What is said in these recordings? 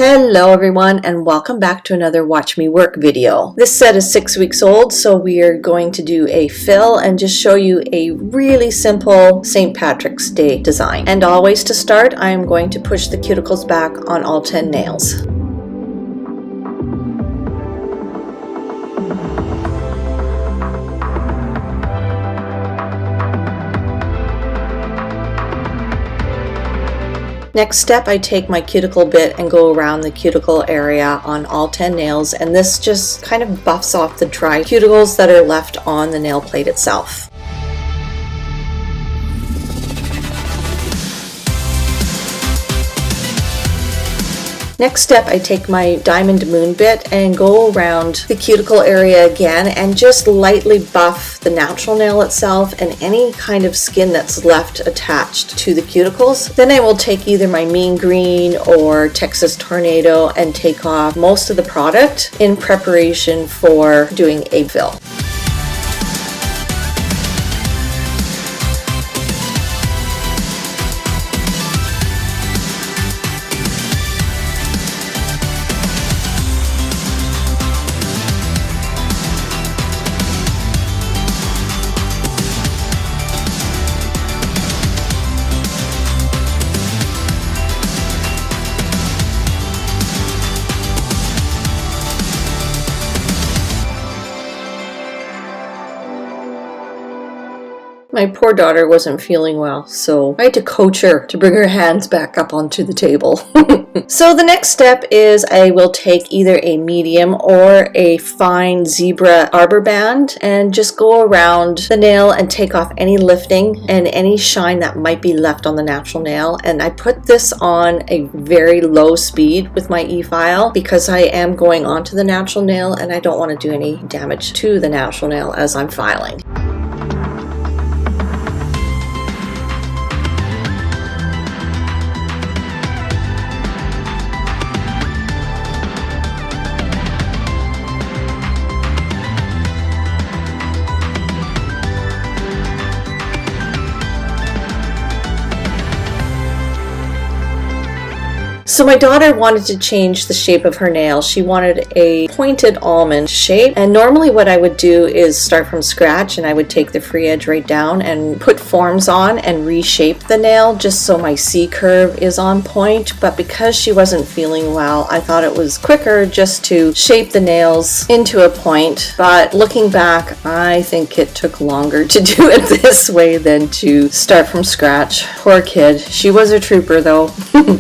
Hello everyone, and welcome back to another Watch Me Work video. This set is 6 weeks old, so we are going to do a fill and just show you a really simple St. Patrick's Day design. And always to start, I am going to push the cuticles back on all 10 nails. Next step, I take my cuticle bit and go around the cuticle area on all 10 nails, and this just kind of buffs off the dry cuticles that are left on the nail plate itself. Next step, I take my diamond moon bit and go around the cuticle area again and just lightly buff the natural nail itself and any kind of skin that's left attached to the cuticles. Then I will take either my mean green or Texas tornado and take off most of the product in preparation for doing a fill. My poor daughter wasn't feeling well, so I had to coach her to bring her hands back up onto the table. So the next step is I will take either a medium or a fine zebra arbor band and just go around the nail and take off any lifting and any shine that might be left on the natural nail. And I put this on a very low speed with my e-file because I am going onto the natural nail and I don't want to do any damage to the natural nail as I'm filing. So my daughter wanted to change the shape of her nail. She wanted a pointed almond shape, and normally what I would do is start from scratch and I would take the free edge right down and put forms on and reshape the nail just so my C curve is on point. But because she wasn't feeling well, I thought it was quicker just to shape the nails into a point. But looking back, I think it took longer to do it this way than to start from scratch. Poor kid. She was a trooper though.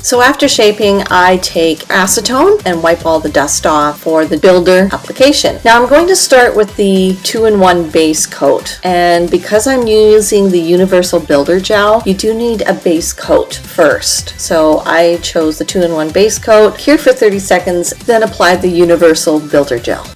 So after shaping, I take acetone and wipe all the dust off for the builder application. Now I'm going to start with the 2-in-1 base coat, and because I'm using the universal builder gel, you do need a base coat first. So I chose the 2-in-1 base coat, cured for 30 seconds, then applied the universal builder gel.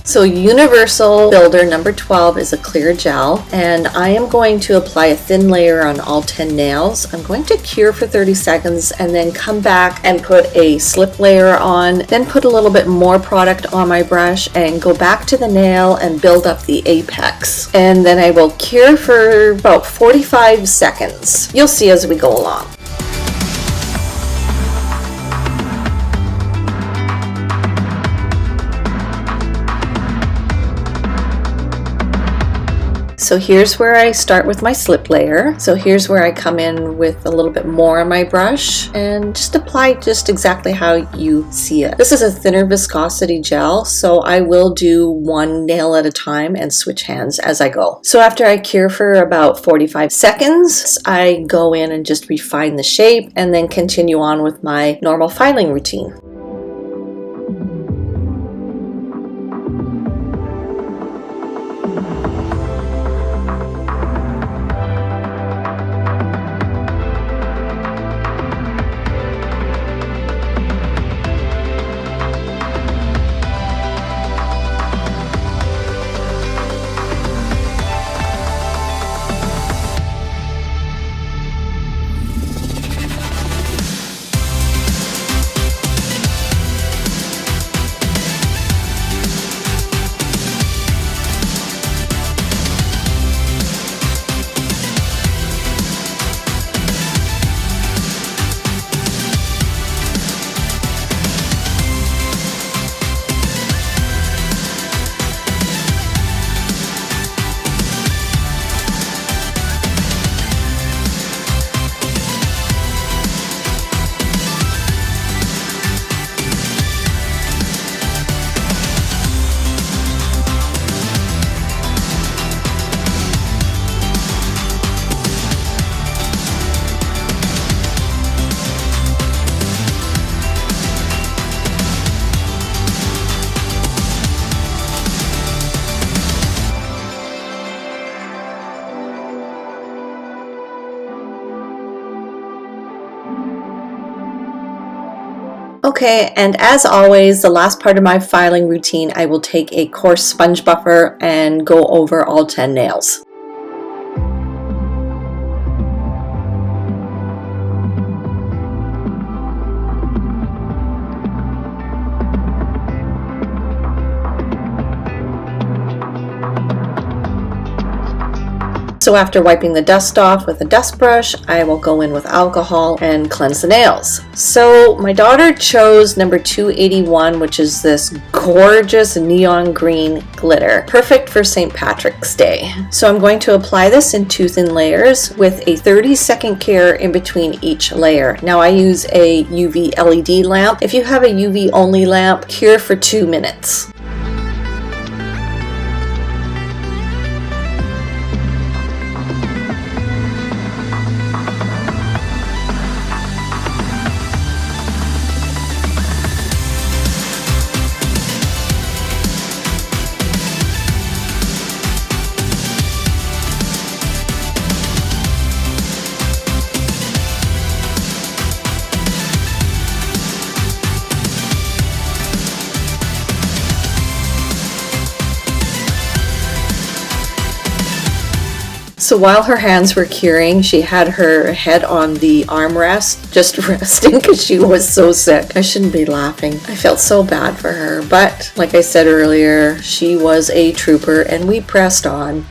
So Universal Builder number 12 is a clear gel, and I am going to apply a thin layer on all 10 nails. I'm going to cure for 30 seconds and then come back and put a slip layer on, then put a little bit more product on my brush and go back to the nail and build up the apex. And then I will cure for about 45 seconds. You'll see as we go along. So here's where I start with my slip layer. So here's where I come in with a little bit more on my brush and just apply just exactly how you see it. This is a thinner viscosity gel, so I will do one nail at a time and switch hands as I go. So after I cure for about 45 seconds, I go in and just refine the shape and then continue on with my normal filing routine. Okay, and as always, the last part of my filing routine, I will take a coarse sponge buffer and go over all 10 nails. So after wiping the dust off with a dust brush, I will go in with alcohol and cleanse the nails. So my daughter chose number 281, which is this gorgeous neon green glitter, perfect for St. Patrick's Day. So I'm going to apply this in 2 thin layers with a 30-second cure in between each layer. Now I use a UV LED lamp. If you have a UV only lamp, cure for 2 minutes. So while her hands were curing, she had her head on the armrest, just resting because she was so sick. I shouldn't be laughing. I felt so bad for her, but like I said earlier, she was a trooper and we pressed on.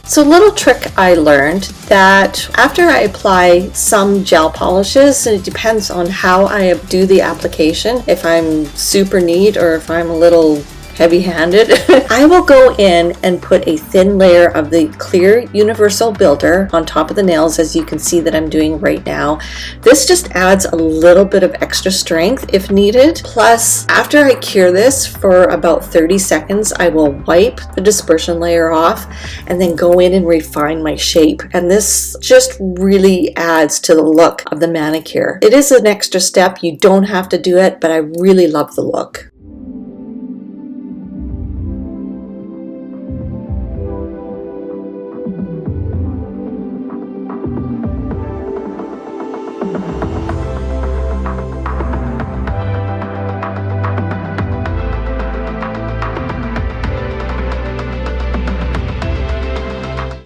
So little trick I learned that after I apply some gel polishes, and it depends on how I do the application, if I'm super neat or if I'm a little heavy-handed, I will go in and put a thin layer of the clear universal builder on top of the nails, as you can see that I'm doing right now. This just adds a little bit of extra strength if needed. Plus, after I cure this for about 30 seconds, I will wipe the dispersion layer off and then go in and refine my shape. And this just really adds to the look of the manicure. It is an extra step. You don't have to do it, but I really love the look.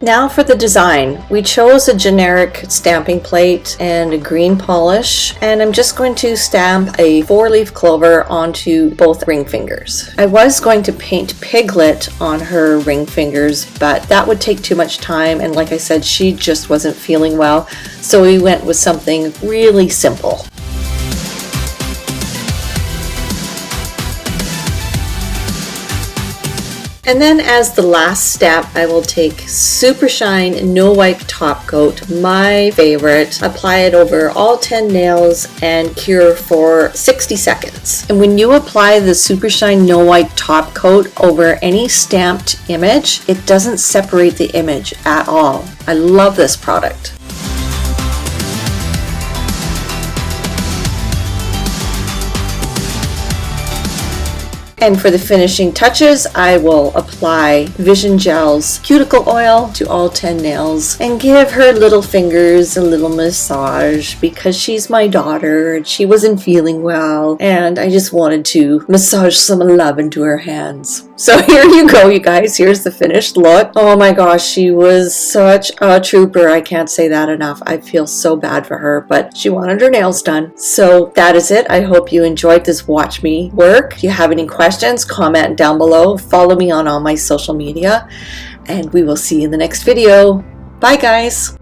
Now for the design. We chose a generic stamping plate and a green polish, and I'm just going to stamp a 4-leaf clover onto both ring fingers. I was going to paint Piglet on her ring fingers, but that would take too much time, and like I said, she just wasn't feeling well, so we went with something really simple. And then as the last step, I will take Super Shine No Wipe Top Coat, my favorite, apply it over all 10 nails and cure for 60 seconds. And when you apply the Super Shine No Wipe Top Coat over any stamped image, it doesn't separate the image at all. I love this product. And for the finishing touches, I will apply Vision Gel's cuticle oil to all 10 nails and give her little fingers a little massage because she's my daughter and she wasn't feeling well, and I just wanted to massage some love into her hands. So here you go, you guys. Here's the finished look. Oh my gosh, she was such a trooper. I can't say that enough. I feel so bad for her, but she wanted her nails done. So that is it. I hope you enjoyed this Watch Me work. If you have any questions, comment down below. Follow me on all my social media, and we will see you in the next video. Bye, guys.